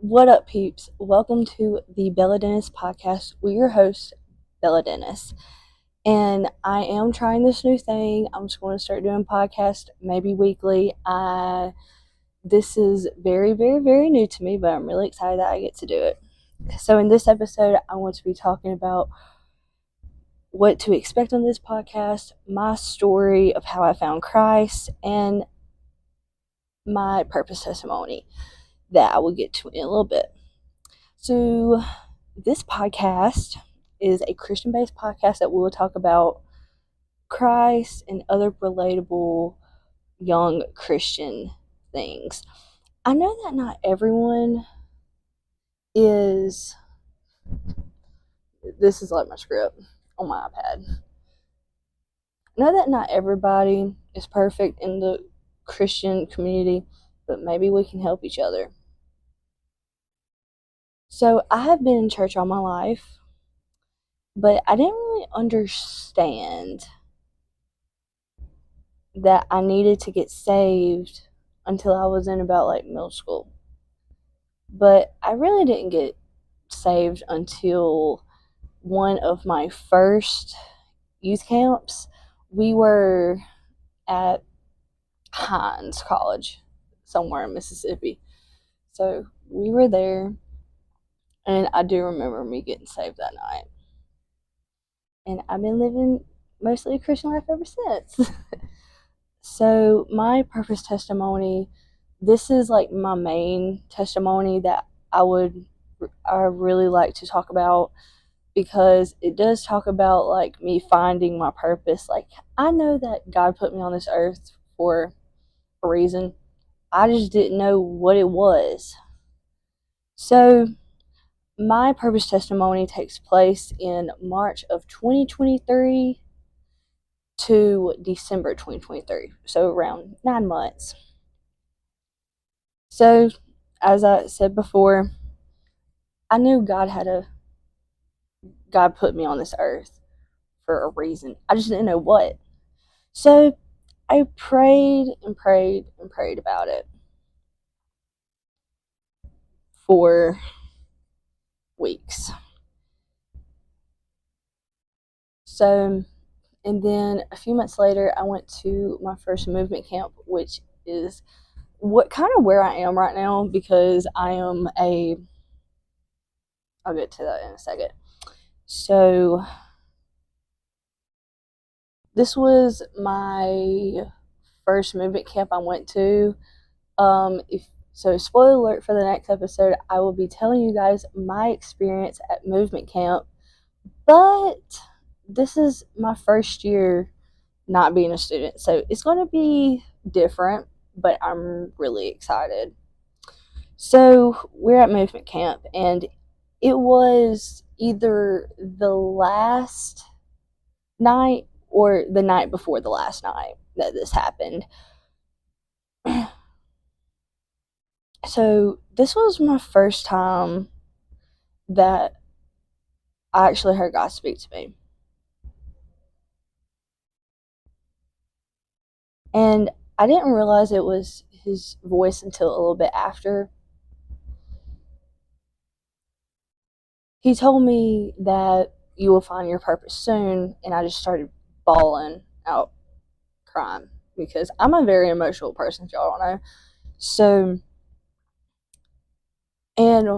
What up, peeps? Welcome to the Bella Dennis podcast. We're your host, Bella Dennis. And I am trying this new thing. I'm just going to start doing podcasts maybe weekly. This is very, very, very new to me, but I'm really excited that I get to do it. So in this episode, I want to be talking about what to expect on this podcast, my story of how I found Christ, and my purpose testimony that I will get to in a little bit. So this podcast is a Christian-based podcast that will talk about Christ and other relatable young Christian things. I know that not everyone is. This is like my script on my iPad. I know that not everybody is perfect in the Christian community, but maybe we can help each other. So I have been in church all my life, but I didn't really understand that I needed to get saved until I was in about like middle school. But I really didn't get saved until one of my first youth camps. We were at Hines College, somewhere in Mississippi. So we were there, and I do remember me getting saved that night. And I've been living mostly a Christian life ever since. So my purpose testimony, this is like my main testimony that I really like to talk about, because it does talk about like me finding my purpose. Like, I know that God put me on this earth for a reason. I just didn't know what it was. So my purpose testimony takes place in March of 2023 to December 2023, so around 9 months. So, as I said before, I knew God put me on this earth for a reason. I just didn't know what. So I prayed and prayed and prayed about it for weeks. So, and then a few months later, I went to my first movement camp, which is where I am right now, because I'll get to that in a second. So this was my first movement camp I went to. So spoiler alert for the next episode, I will be telling you guys my experience at movement camp, but this is my first year not being a student, so it's going to be different, but I'm really excited. So we're at movement camp, and it was either the last night or the night before the last night that this happened. So this was my first time that I actually heard God speak to me. And I didn't realize it was his voice until a little bit after. He told me that you will find your purpose soon, and I just started bawling out, crying, because I'm a very emotional person, if y'all don't know. So, and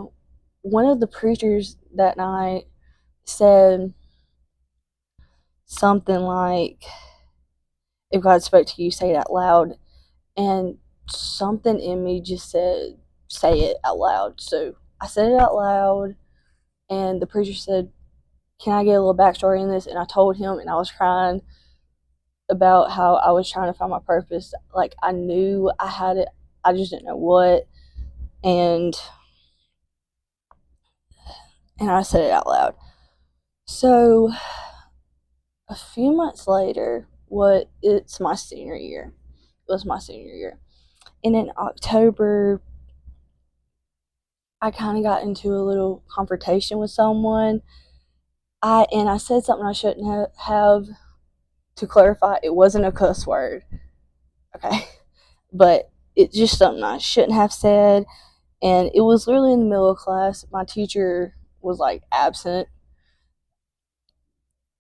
one of the preachers that night said something like, if God spoke to you, say it out loud. And something in me just said, say it out loud. So I said it out loud, and the preacher said, can I get a little backstory in this? And I told him, and I was crying about how I was trying to find my purpose. Like, I knew I had it, I just didn't know what. And I said it out loud. So a few months later, it's my senior year. It was my senior year. And in October, I kind of got into a little confrontation with someone. I said something I shouldn't have. To clarify, it wasn't a cuss word, okay? But it's just something I shouldn't have said. And it was literally in the middle of class. My teacher was like absent.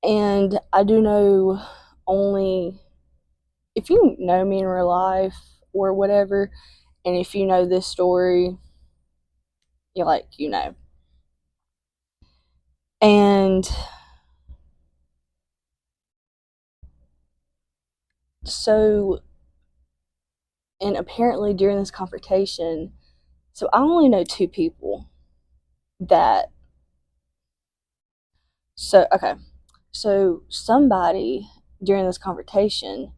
And I do know, only if you know me in real life or whatever, and if you know this story, you're like, you know. And so, and apparently during this confrontation, so I only know two people that, okay, so somebody during this confrontation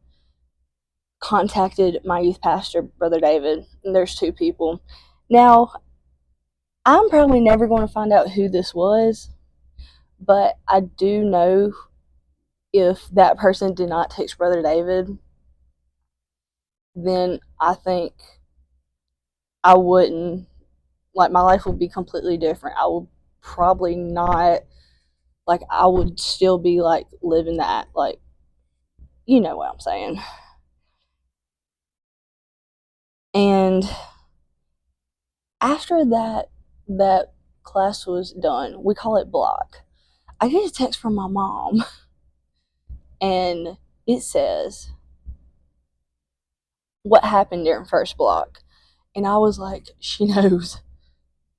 contacted my youth pastor, Brother David, and there's two people. Now, I'm probably never going to find out who this was, but I do know if that person did not text Brother David, then I think I wouldn't, like, my life would be completely different. I would probably not, like, I would still be, like, living that, like, you know what I'm saying. And after that class was done, we call it block, I get a text from my mom, and it says, "What happened during first block?" And I was like, she knows.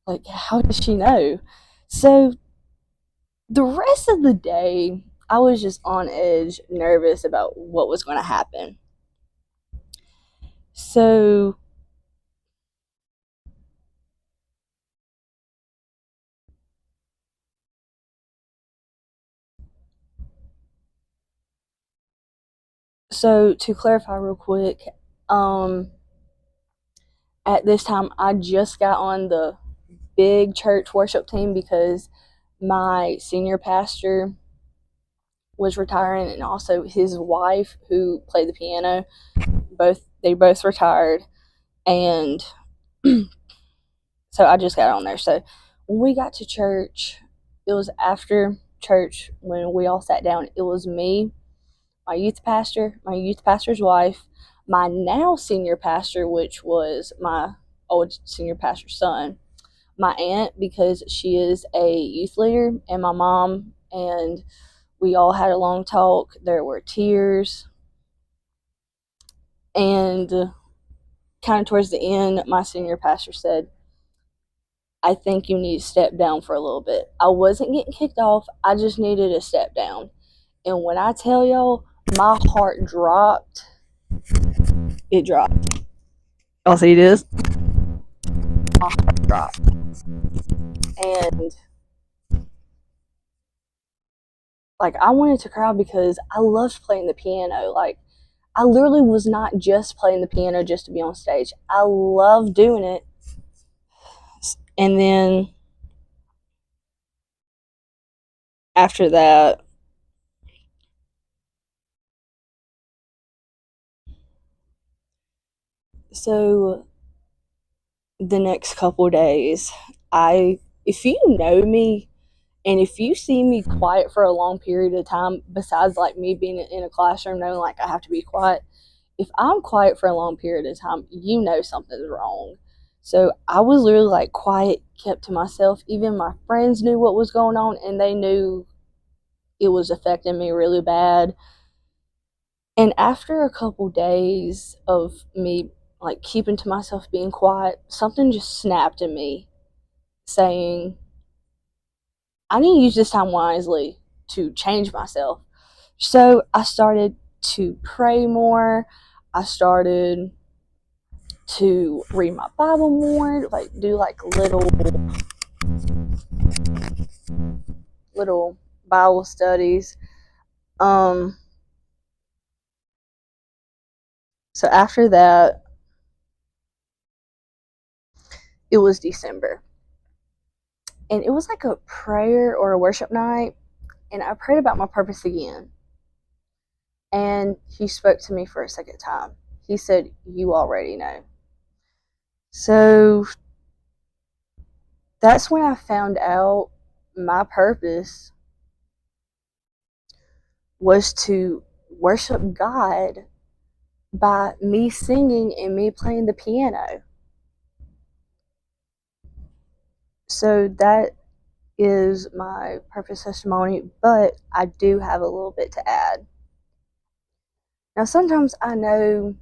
Like, how does she know? So the rest of the day, I was just on edge, nervous about what was going to happen. So to clarify real quick, at this time I just got on the big church worship team because my senior pastor was retiring, and also his wife, who played the piano, they both retired. And so I just got on there. So when we got to church, it was after church when we all sat down. It was me, my youth pastor's wife, my now senior pastor, which was my old senior pastor's son, my aunt, because she is a youth leader, and my mom. And we all had a long talk. There were tears. And kind of towards the end, my senior pastor said, "I think you need to step down for a little bit." I wasn't getting kicked off. I just needed a step down. And when I tell y'all, my heart dropped. It dropped. Y'all see this? My heart dropped. And, like, I wanted to cry because I loved playing the piano. Like, I literally was not just playing the piano just to be on stage. I loved doing it. And then after that, so the next couple days, if you know me, and if you see me quiet for a long period of time, besides like me being in a classroom knowing like I have to be quiet, if I'm quiet for a long period of time, you know something's wrong. So I was literally like quiet, kept to myself. Even my friends knew what was going on, and they knew it was affecting me really bad. And after a couple days of me like keeping to myself, being quiet, something just snapped in me, saying, I need to use this time wisely to change myself. So I started to pray more. I started to read my Bible more, like do like little Bible studies. Um so after that, it was December. And it was like a prayer or a worship night, and I prayed about my purpose again. And he spoke to me for a second time. He said, "You already know." So that's when I found out my purpose was to worship God by me singing and me playing the piano. So that is my purpose testimony, but I do have a little bit to add. Now, sometimes I know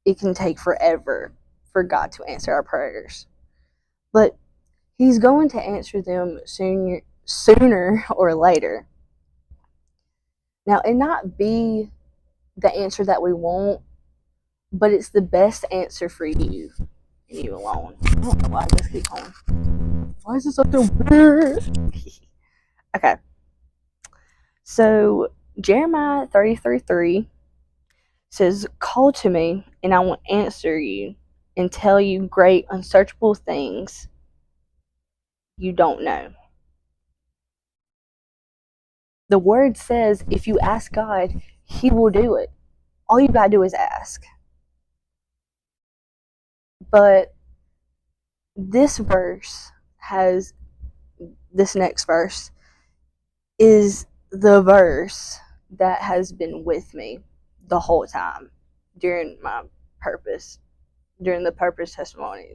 it can take forever for God to answer our prayers, but He's going to answer them sooner or later. Now, it not be the answer that we want, but it's the best answer for you and you alone. I don't know why I just keep going. Why is this up so weird? Okay. So Jeremiah 33:3 says, "Call to me, and I will answer you and tell you great unsearchable things you don't know." The word says if you ask God, He will do it. All you gotta do is ask. But this verse has this next verse is the verse that has been with me the whole time during the purpose testimony.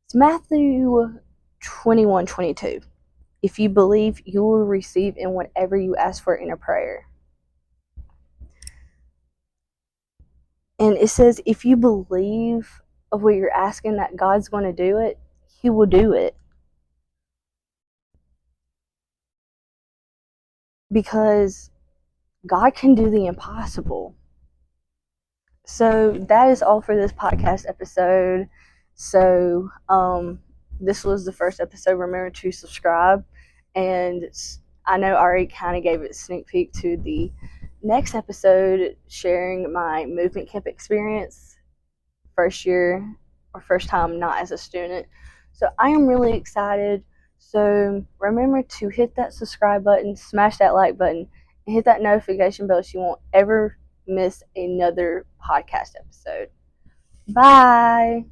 It's Matthew 21:22. If you believe, you will receive in whatever you ask for in a prayer. And it says if you believe of what you're asking that God's going to do it, He will do it. Because God can do the impossible. So that is all for this podcast episode. So this was the first episode. Remember to subscribe. And I know Ari kind of gave it a sneak peek to the next episode, sharing my movement camp experience, first year or first time not as a student. So I am really excited. So remember to hit that subscribe button, smash that like button, and hit that notification bell so you won't ever miss another podcast episode. Bye.